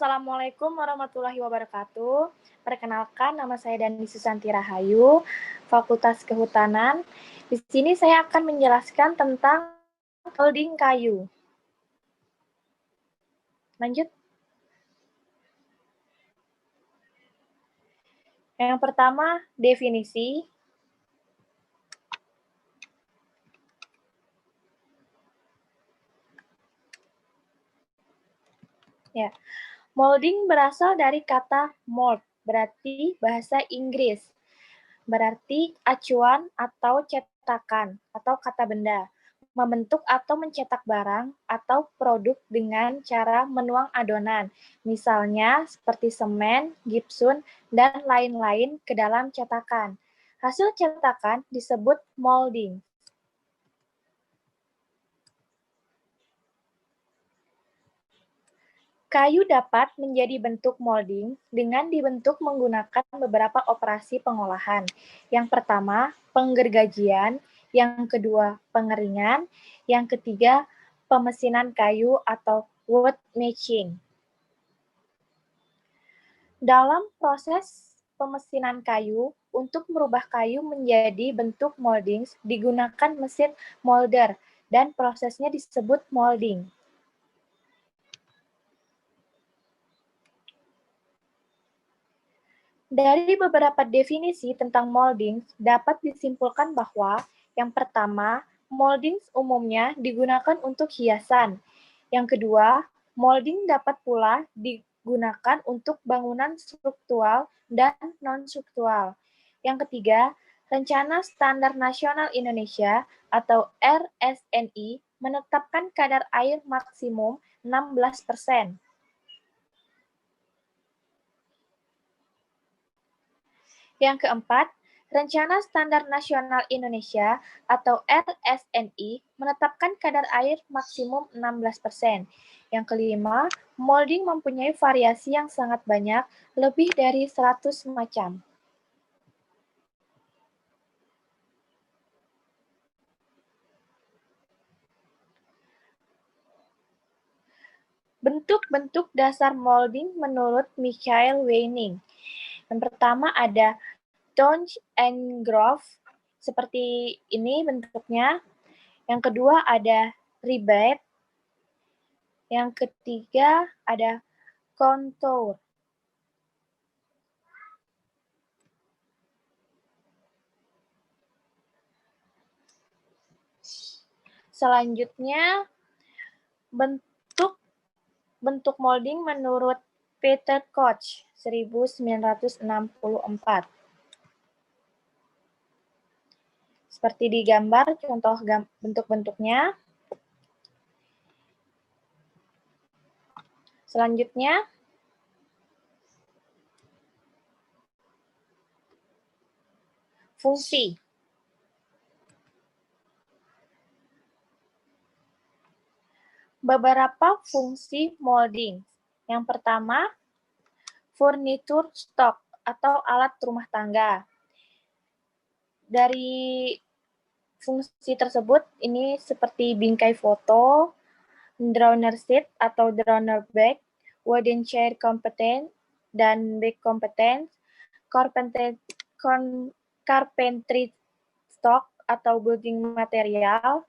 Assalamualaikum warahmatullahi wabarakatuh. Perkenalkan, nama saya Dani Susanti Rahayu, Fakultas Kehutanan. Di sini saya akan menjelaskan tentang molding kayu. Lanjut. Yang pertama, definisi. Ya, molding berasal dari kata mold, berarti bahasa Inggris. Berarti acuan atau cetakan atau kata benda. Membentuk atau mencetak barang atau produk dengan cara menuang adonan, misalnya seperti semen, gipsum, dan lain-lain ke dalam cetakan. Hasil cetakan disebut molding. Kayu dapat menjadi bentuk molding dengan dibentuk menggunakan beberapa operasi pengolahan. Yang pertama, penggergajian, yang kedua, pengeringan, yang ketiga, pemesinan kayu atau wood matching. Dalam proses pemesinan kayu, untuk merubah kayu menjadi bentuk molding digunakan mesin molder dan prosesnya disebut molding. Dari beberapa definisi tentang molding, dapat disimpulkan bahwa yang pertama, molding umumnya digunakan untuk hiasan. Yang kedua, molding dapat pula digunakan untuk bangunan struktural dan non-struktural. Yang ketiga, Rencana Standar Nasional Indonesia atau RSNI menetapkan kadar air maksimum 16%. Yang keempat, Rencana Standar Nasional Indonesia atau RSNI menetapkan kadar air maksimum 16%. Yang kelima, molding mempunyai variasi yang sangat banyak, lebih dari 100 macam. Bentuk-bentuk dasar molding menurut Michael Weining. Yang pertama ada Donch and Groove, seperti ini bentuknya. Yang kedua ada rebate. Yang ketiga ada contour. Selanjutnya bentuk molding menurut Peter Koch 1964. Seperti di gambar contoh bentuk-bentuknya. Selanjutnya fungsi. Beberapa fungsi molding. Yang pertama, furniture stock atau alat rumah tangga. Dari fungsi tersebut, ini seperti bingkai foto, downer seat atau downer bag, wooden chair competence, dan bag competence, carpentry stock atau building material,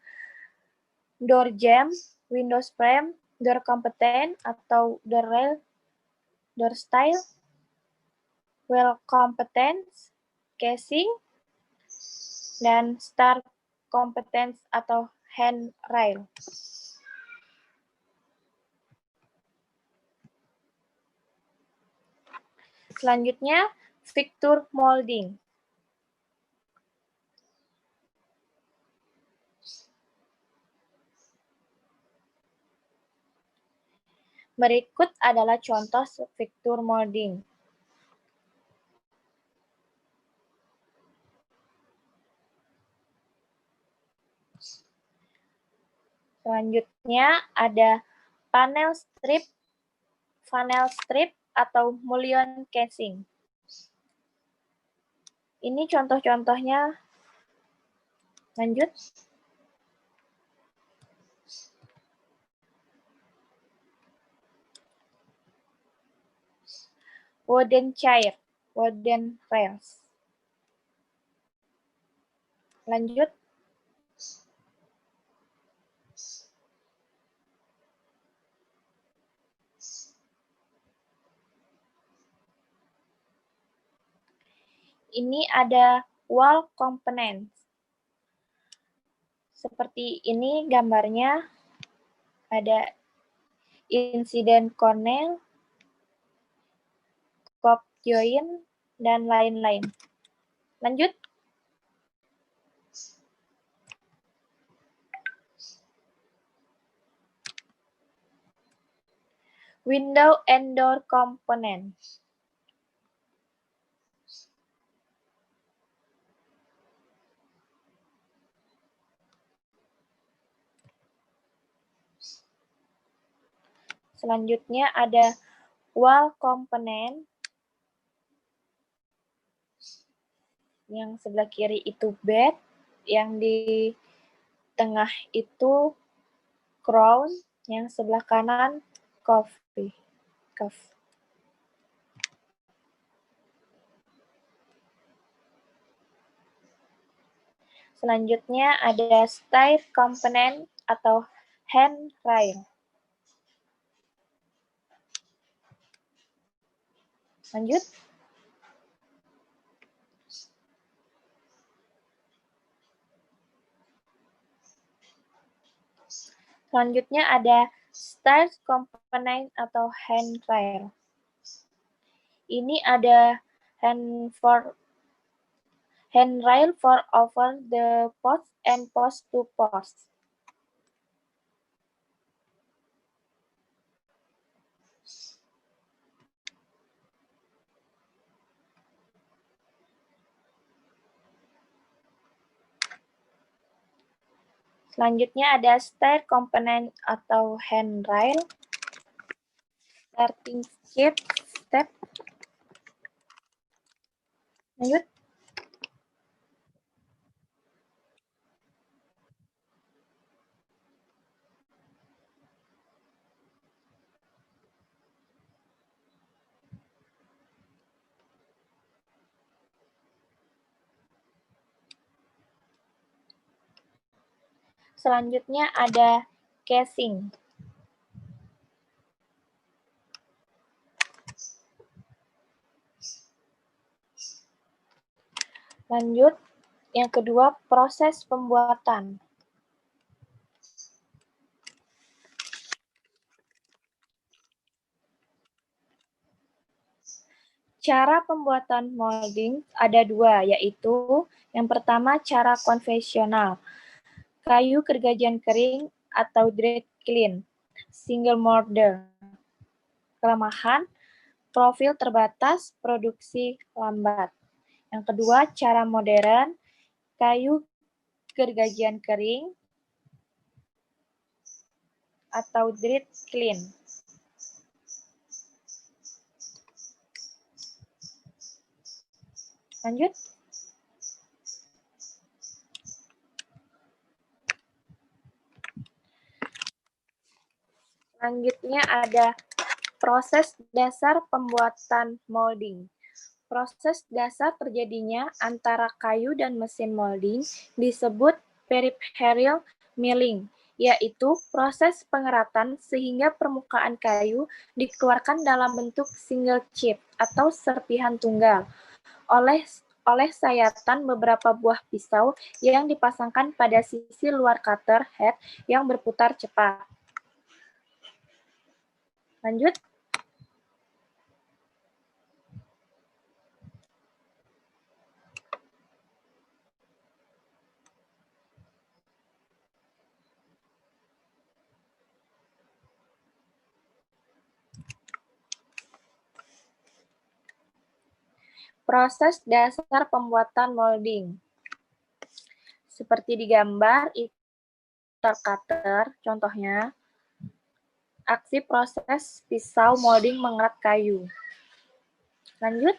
door jamb, window frame, door competence atau door rail, door style, wheel competence, casing, dan star competence atau handrail. Selanjutnya, fixture molding. Berikut adalah contoh fixture molding. Selanjutnya ada panel strip atau mullion casing. Ini contoh-contohnya. Lanjut. wooden chair, wooden rails. Lanjut. Ini ada wall components. Seperti ini gambarnya, ada insiden cornell, cop joint, dan lain-lain. Lanjut. Window and door components. Selanjutnya ada wall component. Yang sebelah kiri itu bed, yang di tengah itu crown, yang sebelah kanan cuff. Selanjutnya ada stair component atau handrail. Lanjut. Selanjutnya ada stairs component atau handrail. Ini ada handrail for over the post and post to post. Selanjutnya ada stair component atau handrail, starting step. Lanjut. Selanjutnya ada casing. Lanjut, yang kedua proses pembuatan. Cara pembuatan molding ada dua, yaitu yang pertama cara konvensional, kayu gergajian kering atau dry kiln, single molder. Kelemahan, profil terbatas, produksi lambat. Yang kedua, cara modern, kayu gergajian kering atau dry kiln. Lanjut. Selanjutnya ada proses dasar pembuatan molding. Proses dasar terjadinya antara kayu dan mesin molding disebut peripheral milling, yaitu proses pengeratan sehingga permukaan kayu dikeluarkan dalam bentuk single chip atau serpihan tunggal oleh sayatan beberapa buah pisau yang dipasangkan pada sisi luar cutter head yang berputar cepat. Lanjut. Proses dasar pembuatan molding. Seperti di gambar, cutter, contohnya, aksi proses pisau molding mengerat kayu. Lanjut.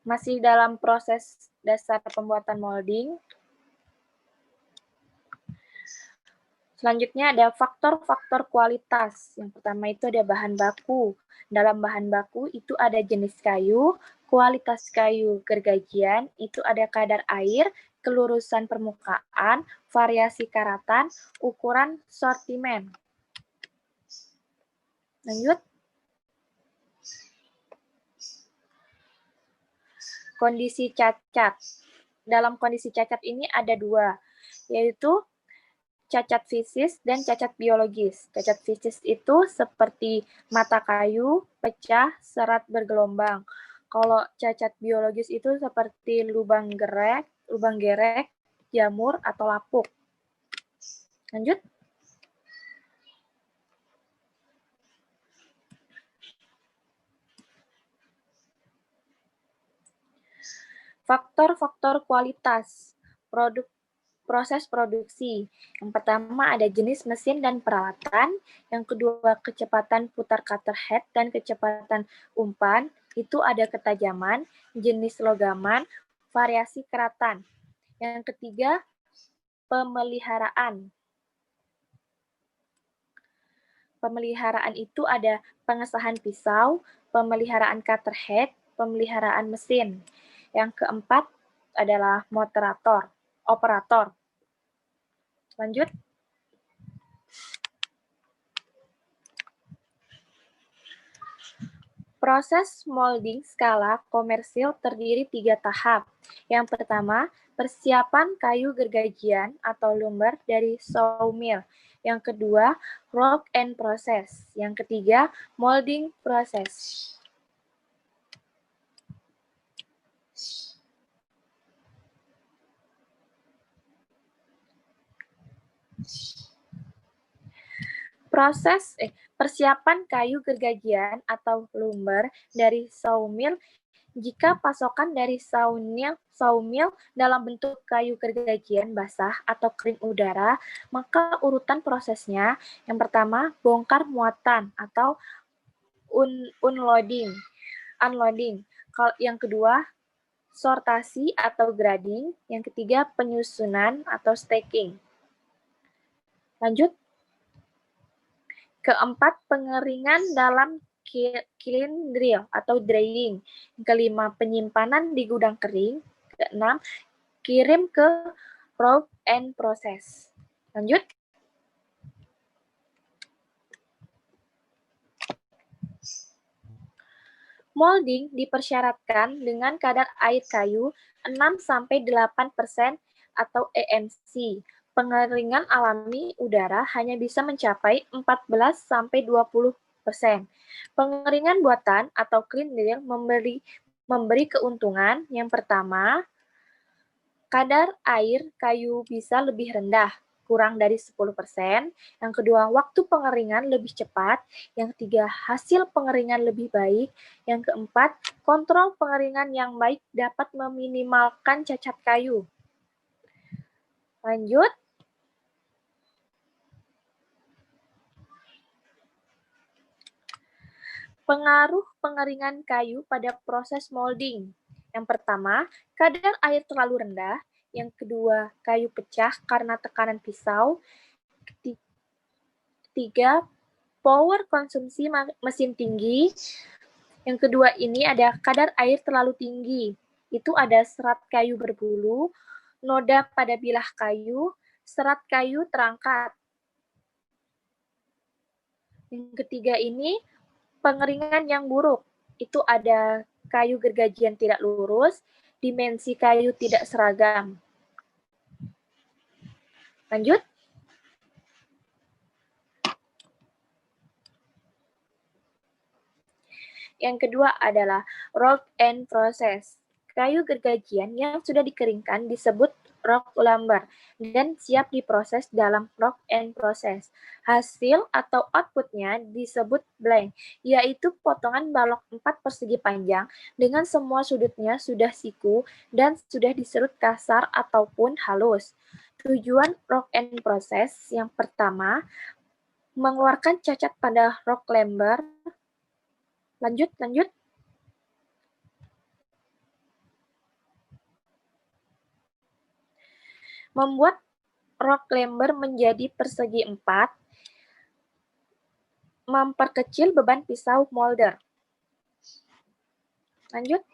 Masih dalam proses dasar pembuatan molding. Selanjutnya ada faktor-faktor kualitas. Yang pertama itu ada bahan baku. Dalam bahan baku itu ada jenis kayu, kualitas kayu, gergajian, itu ada kadar air, kelurusan permukaan, variasi karatan, ukuran sortimen. Lanjut. Kondisi cacat. Dalam kondisi cacat ini ada dua, yaitu cacat fisik dan cacat biologis. Cacat fisik itu seperti mata kayu, pecah, serat bergelombang. Kalau cacat biologis itu seperti lubang gerek, jamur, atau lapuk. Lanjut. Faktor-faktor kualitas proses produksi. Yang pertama ada jenis mesin dan peralatan, yang kedua kecepatan putar cutter head dan kecepatan umpan, itu ada ketajaman, jenis logaman, variasi keratan. Yang ketiga pemeliharaan. Pemeliharaan itu ada pengesahan pisau, pemeliharaan cutter head, pemeliharaan mesin. Yang keempat adalah operator. Lanjut. Proses molding skala komersil terdiri 3 tahap. Yang pertama, persiapan kayu gergajian atau lumber dari sawmill. Yang kedua, rock and process. Yang ketiga, molding process. Persiapan kayu gergajian atau lumber dari sawmill. Jika pasokan dari sawmill dalam bentuk kayu gergajian basah atau kering udara, maka urutan prosesnya yang pertama bongkar muatan atau unloading. Yang kedua sortasi atau grading, yang ketiga penyusunan atau stacking. Lanjut. Keempat, pengeringan dalam kiln drill atau drying. Yang kelima, penyimpanan di gudang kering. Keenam, kirim ke rock and process. Lanjut. Molding dipersyaratkan dengan kadar air kayu 6-8% atau EMC. Pengeringan alami udara hanya bisa mencapai 14-20%. Pengeringan buatan atau clean drill memberi keuntungan. Yang pertama, kadar air kayu bisa lebih rendah, kurang dari 10%. Yang kedua, waktu pengeringan lebih cepat. Yang ketiga, hasil pengeringan lebih baik. Yang keempat, kontrol pengeringan yang baik dapat meminimalkan cacat kayu. Lanjut. Pengaruh pengeringan kayu pada proses molding. Yang pertama, kadar air terlalu rendah. Yang kedua, kayu pecah karena tekanan pisau. Ketiga, power konsumsi mesin tinggi. Yang kedua ini ada kadar air terlalu tinggi. Itu ada serat kayu berbulu, noda pada bilah kayu, serat kayu terangkat. Yang ketiga ini pengeringan yang buruk. Itu ada kayu gergajian tidak lurus, dimensi kayu tidak seragam. Lanjut. Yang kedua adalah rock and process. Kayu gergajian yang sudah dikeringkan disebut rock lumber dan siap diproses dalam rock and process. Hasil atau outputnya disebut blank, yaitu potongan balok 4 persegi panjang dengan semua sudutnya sudah siku dan sudah diserut kasar ataupun halus. Tujuan rock and process yang pertama, mengeluarkan cacat pada rock lumber. Lanjut. Membuat rok lember menjadi persegi 4, memperkecil beban pisau molder. Lanjut.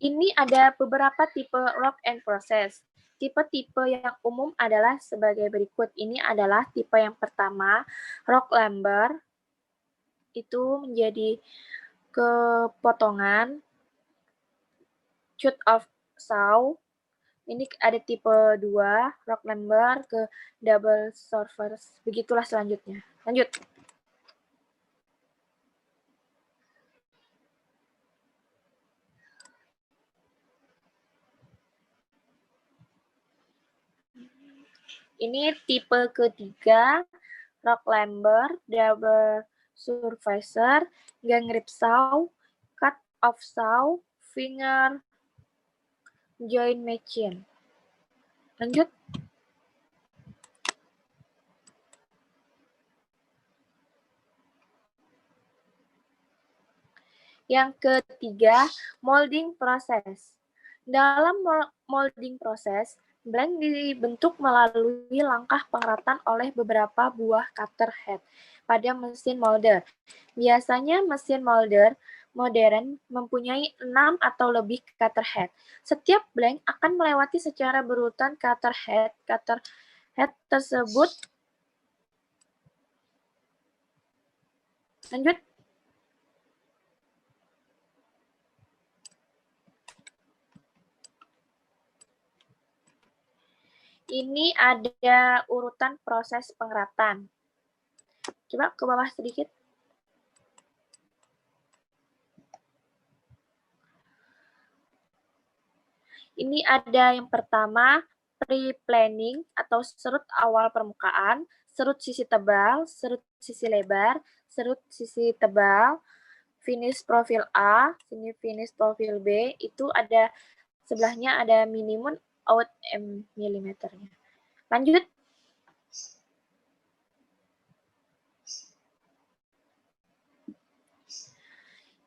Ini ada beberapa tipe rock and process. Tipe-tipe yang umum adalah sebagai berikut. Ini adalah tipe yang pertama, rock lember. Itu menjadi kepotongan, cut of saw. Ini ada tipe 2, rock lember ke double surface. Begitulah selanjutnya. Lanjut. Ini tipe ketiga, rock lember, double surfacer, gang grip saw, cut off saw, finger joint machine. Lanjut. Yang ketiga, molding proses. Dalam molding proses, blank dibentuk melalui langkah pengerataan oleh beberapa buah cutter head pada mesin molder. Biasanya mesin molder modern mempunyai 6 atau lebih cutter head. Setiap blank akan melewati secara berurutan cutter head tersebut. Lanjut. Ini ada urutan proses pengerataan. Coba ke bawah sedikit. Ini ada yang pertama, pre-planning atau serut awal permukaan, serut sisi tebal, serut sisi lebar, serut sisi tebal, finish profil A, finish profil B, itu ada sebelahnya ada minimum out milimeternya. Lanjut.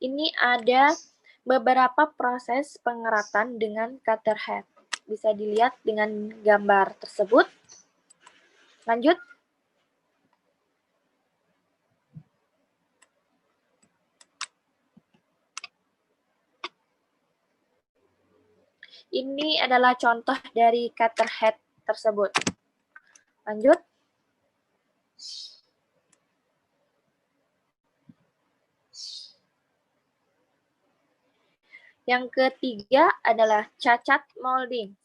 Ini ada beberapa proses pengeratan dengan cutter head. Bisa dilihat dengan gambar tersebut. Lanjut. Ini adalah contoh dari cutter head tersebut. Lanjut. Yang ketiga adalah cacat molding.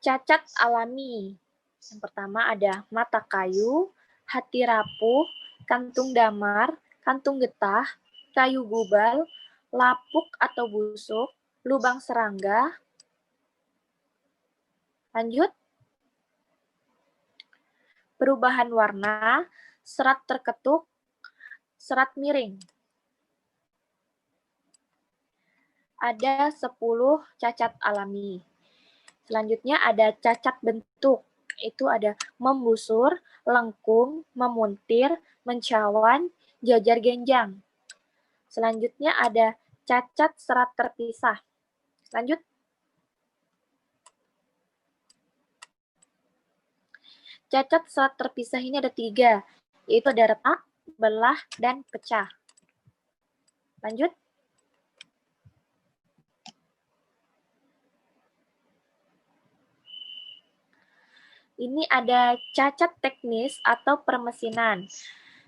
Cacat alami. Yang pertama ada mata kayu, hati rapuh, kantung damar, kantung getah, kayu gubal, lapuk atau busuk, lubang serangga. Lanjut. Perubahan warna, serat terketuk, serat miring. Ada 10 cacat alami. Selanjutnya ada cacat bentuk. Itu ada membusur, lengkung, memuntir, mencawan, jajar genjang. Selanjutnya ada cacat serat terpisah. Lanjut. Cacat serat terpisah ini ada 3, yaitu ada retak, belah, dan pecah. Lanjut. Ini ada cacat teknis atau permesinan.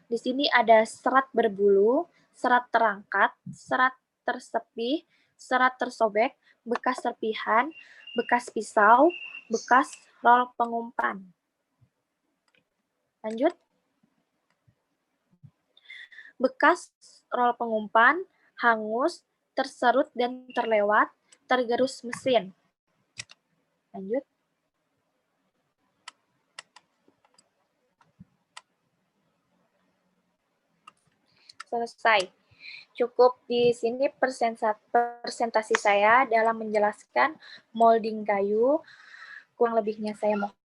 Di sini ada serat berbulu, serat terangkat, serat tersepih, serat tersobek, bekas serpihan, bekas pisau, bekas rol pengumpan. Lanjut. Bekas rol pengumpan, hangus, terserut dan terlewat, tergerus mesin. Lanjut. Selesai. Cukup di sini presentasi saya dalam menjelaskan molding kayu. Kurang lebihnya saya mohon